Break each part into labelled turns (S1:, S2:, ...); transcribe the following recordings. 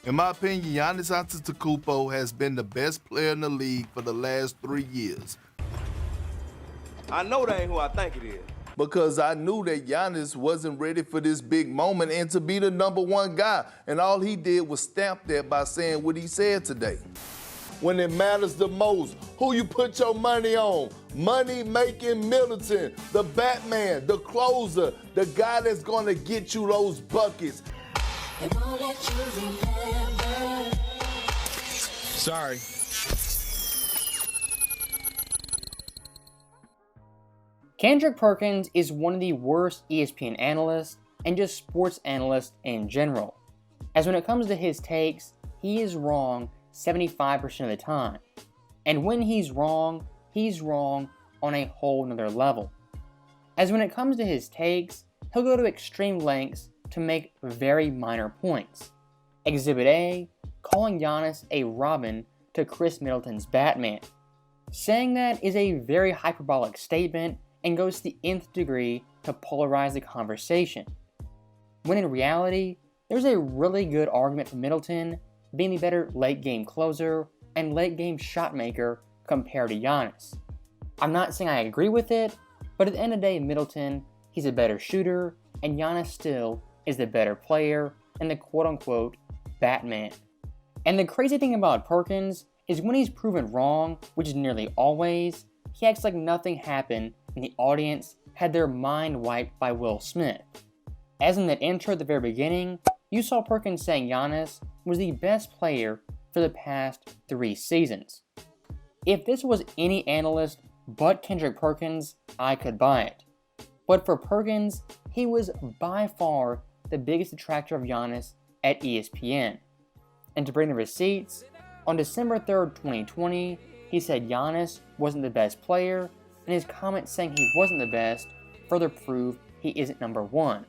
S1: In my opinion, Giannis Antetokounmpo has been the best player in the league for the last 3 years.
S2: I know that ain't who I think it is.
S1: Because I knew that Giannis wasn't ready for this big moment and to be the number one guy. And all he did was stamp that by saying what he said today. When it matters the most, who you put your money on? Money-making Middleton, the Batman, the closer, the guy that's gonna get you those buckets.
S3: It won't let you remember.
S1: Sorry.
S4: Kendrick Perkins is one of the worst ESPN analysts and just sports analysts in general, as when it comes to his takes, he is wrong 75% of the time. And when he's wrong on a whole nother level. As when it comes to his takes, he'll go to extreme lengths to make very minor points. Exhibit A, calling Giannis a Robin to Chris Middleton's Batman. Saying that is a very hyperbolic statement and goes to the nth degree to polarize the conversation. When in reality, there's a really good argument for Middleton being the better late game closer and late game shot maker compared to Giannis. I'm not saying I agree with it, but at the end of the day, Middleton, he's a better shooter, and Giannis still is the better player and the quote-unquote Batman. And the crazy thing about Perkins is when he's proven wrong, which is nearly always, he acts like nothing happened and the audience had their mind wiped by Will Smith. As in that intro at the very beginning, you saw Perkins saying Giannis was the best player for the past 3 seasons. If this was any analyst but Kendrick Perkins, I could buy it. But for Perkins, he was by far the biggest detractor of Giannis at ESPN. And to bring the receipts, on December 3rd, 2020, he said Giannis wasn't the best player, and his comments saying he wasn't the best further prove he isn't number one.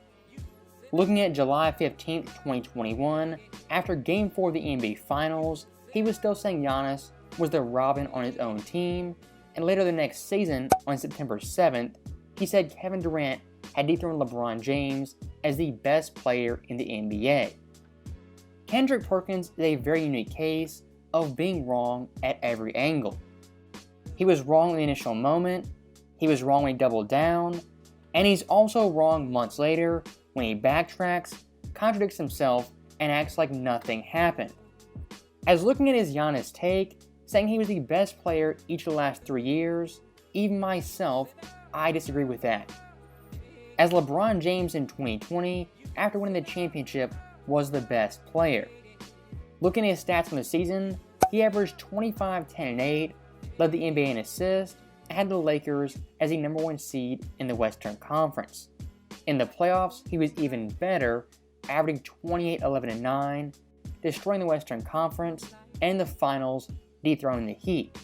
S4: Looking at July 15th, 2021, after Game 4 of the NBA Finals, he was still saying Giannis was the Robin on his own team, and later the next season, on September 7th, he said Kevin Durant had dethroned LeBron James as the best player in the NBA. Kendrick Perkins is a very unique case of being wrong at every angle. He was wrong in the initial moment, he was wrong when he doubled down, and he's also wrong months later when he backtracks, contradicts himself, and acts like nothing happened. As looking at his Giannis take, saying he was the best player each of the last 3 years, even myself, I disagree with that. As LeBron James in 2020, after winning the championship, was the best player. Looking at his stats from the season, he averaged 25, 10, and 8, led the NBA in assists, and had the Lakers as the number 1 seed in the Western Conference. In the playoffs, he was even better, averaging 28, 11, and 9, destroying the Western Conference, and in the finals, dethroning the Heat.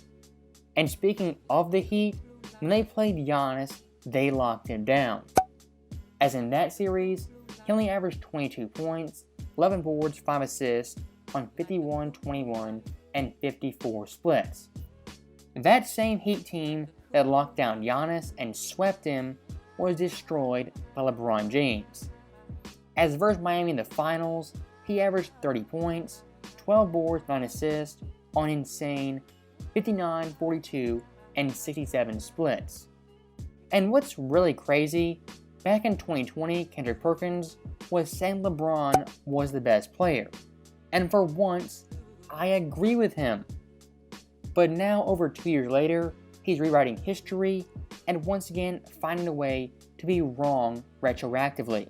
S4: And speaking of the Heat, when they played Giannis, they locked him down. As in that series, he only averaged 22 points, 11 boards, 5 assists on 51, 21, and 54 splits. That same Heat team that locked down Giannis and swept him was destroyed by LeBron James. As versus Miami in the finals, he averaged 30 points, 12 boards, 9 assists on insane 59, 42, and 67 splits. And what's really crazy, back in 2020, Kendrick Perkins was saying LeBron was the best player. And for once, I agree with him. But now, over 2 years later, he's rewriting history and once again finding a way to be wrong retroactively.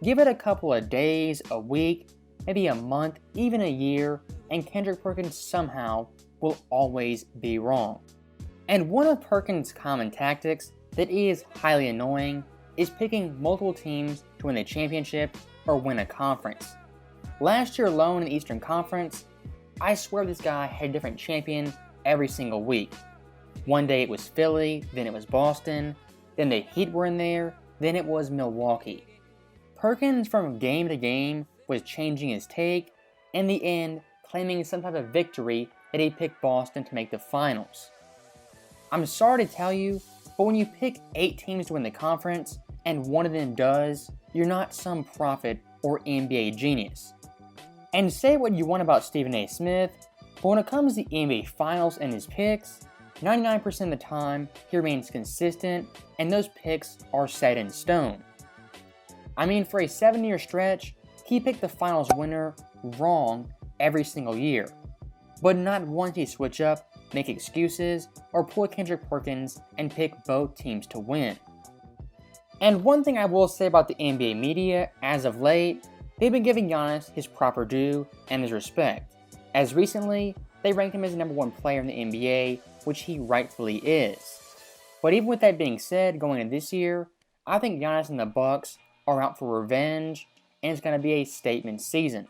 S4: Give it a couple of days, a week, maybe a month, even a year, and Kendrick Perkins somehow will always be wrong. And one of Perkins' common tactics that is highly annoying is picking multiple teams to win the championship or win a conference. Last year alone in the Eastern Conference, I swear this guy had a different champion every single week. One day it was Philly, then it was Boston, then the Heat were in there, then it was Milwaukee. Perkins from game to game was changing his take, in the end claiming some type of victory that he picked Boston to make the finals. I'm sorry to tell you, but when you pick 8 teams to win the conference and one of them does, you're not some prophet or NBA genius. And say what you want about Stephen A. Smith, but when it comes to the NBA Finals and his picks, 99% of the time he remains consistent and those picks are set in stone. I mean, for a 7-year stretch, he picked the Finals winner wrong every single year. But not once did he switch up, make excuses, or pull Kendrick Perkins and pick both teams to win. And one thing I will say about the NBA media, as of late, they've been giving Giannis his proper due and his respect, as recently, they ranked him as the #1 player in the NBA, which he rightfully is. But even with that being said, going into this year, I think Giannis and the Bucks are out for revenge, and it's going to be a statement season.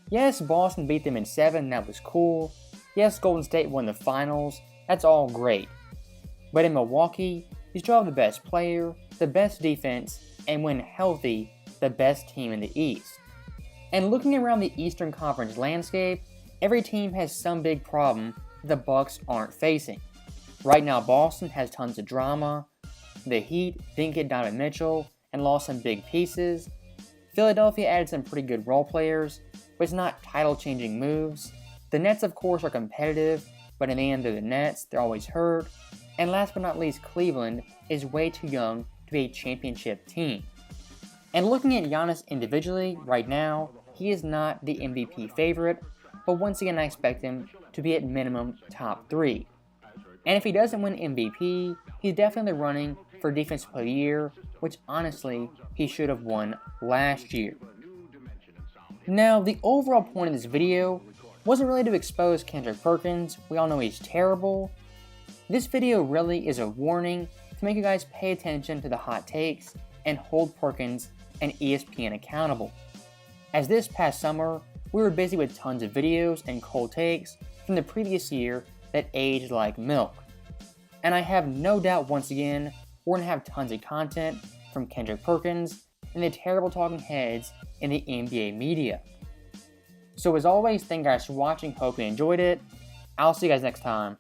S4: Yes, Boston beat them in 7, that was cool. Yes, Golden State won the finals, that's all great. But in Milwaukee, you still have the best player, the best defense, and when healthy, the best team in the East. And looking around the Eastern Conference landscape, every team has some big problem that the Bucks aren't facing. Right now, Boston has tons of drama. The Heat didn't get Donovan Mitchell and lost some big pieces. Philadelphia added some pretty good role players, but it's not title-changing moves. The Nets, of course, are competitive, but in the end, they're the Nets. They're always hurt. And last but not least, Cleveland is way too young to be a championship team. And looking at Giannis individually, right now, he is not the MVP favorite, but once again, I expect him to be at minimum top 3. And if he doesn't win MVP, he's definitely running for Defensive Player of the Year, which honestly, he should have won last year. Now, the overall point of this video wasn't really to expose Kendrick Perkins. We all know he's terrible. This video really is a warning to make you guys pay attention to the hot takes and hold Perkins and ESPN accountable. As this past summer, we were busy with tons of videos and cold takes from the previous year that aged like milk. And I have no doubt once again, we're going to have tons of content from Kendrick Perkins and the terrible talking heads in the NBA media. So as always, thank you guys for watching, hope you enjoyed it. I'll see you guys next time.